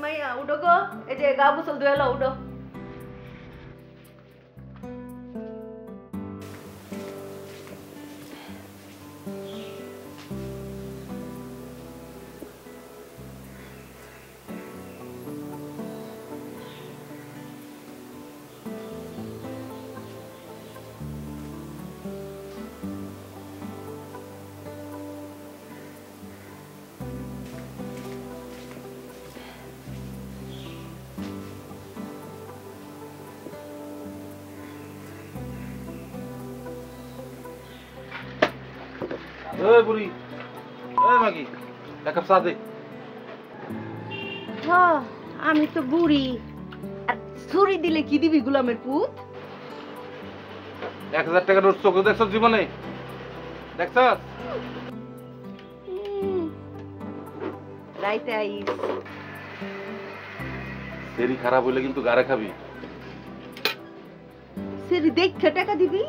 মাইয়া উঠো গো, এই যে গা গোসল ধুয়ে এলো, উঠো। ওই বুড়ি, ওই মাগি, এক কাপ চা দে। আমি তো বুড়ি, আর ছুরি দিলে কি দিবি গোলামের পুত? 1000 টাকা নোট চোখে দেখছ জীবনে? দেখছ? রাইতে আইস। সেরি খারাপ হইলে কিন্তু গারে খাবি। সেরি দেখে টাকা দিবি?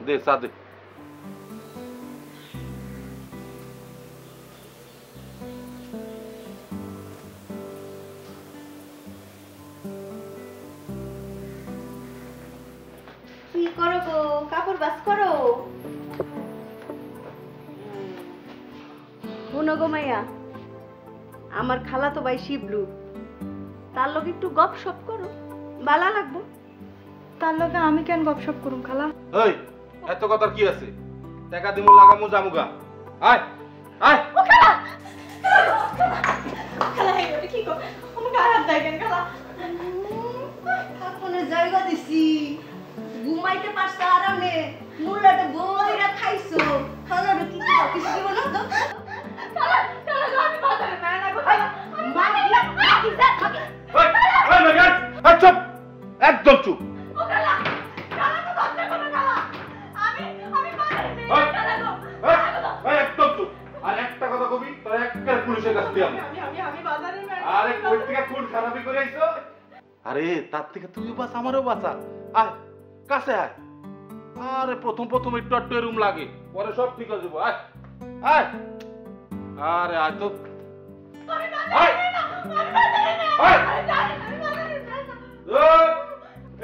দে চা দে। কি করো গো, কাপড় বাস করো? শোনো গো মাইয়া, আমার খালা তো ভাই শিবলু, তার লগে একটু গপসপ করো, ভালো লাগবো। তার লগে আমি কেন গপসপ করুম খালা? এই এত কথার কি আছে? টাকা দিমু লাগামু জামুগা। আয় আয়। ও খালা, খালা এই কি গো, আমাকে আর হাত দেয় কেন খালা? আপনে জায়গা দিছি, ঘুমাইতে পারছ আরামে, মুলাটা বইরা খাইছো, খালার কি কিছু দিব না তো? খালা, খালা গো, আমি বাজারে না না গো খালা। মাগি এই মাগি, এই চুপ, একদম চুপ। ও খালা, খালা তো দরজা খোলো খালা। আমি বাজারে যাই খালা গো। এই একদম চুপ। আর একটা কথা কবি, তোর একটা পুলিশের কাছে দিয়াম। আমি বাজারে না। আরে কই থেকে খুন খারাপি করে আইছো? আরে তার থেকে তুইও বাঁচ, আমারও বাঁচা। আয় কাছে আয়। আরে প্রথম একটু এরম লাগে, পরে সব ঠিক হয়ে যাবো। আয় আয়। আরে আয় তো। আমি বাজারে না। আমি বাজারে না। আয়। আমি বাজারে না।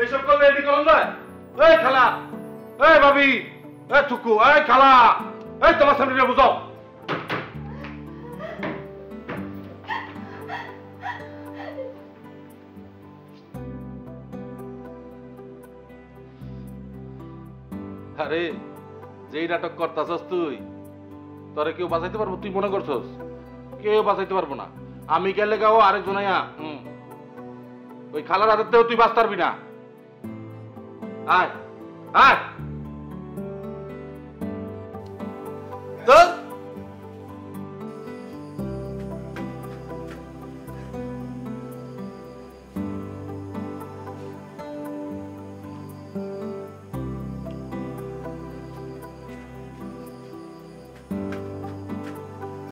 এইসব করলে এটি করুন যায়? এই খালা, এই ভাবি, এই টুকু, এই খালা, এই তোমার সামনে বুঝাও। আরে যেই নাটক করতাছস তুই, তোরে কেউ বাঁচাইতে পারবো তুই মনে করছস? কেউ বাঁচাইতে পারবো না। আমি গেলে গাও আরেকজন আয়া, ওই খালার হাতেও তুই বাঁচতে পারবি না। আয় আয়। তো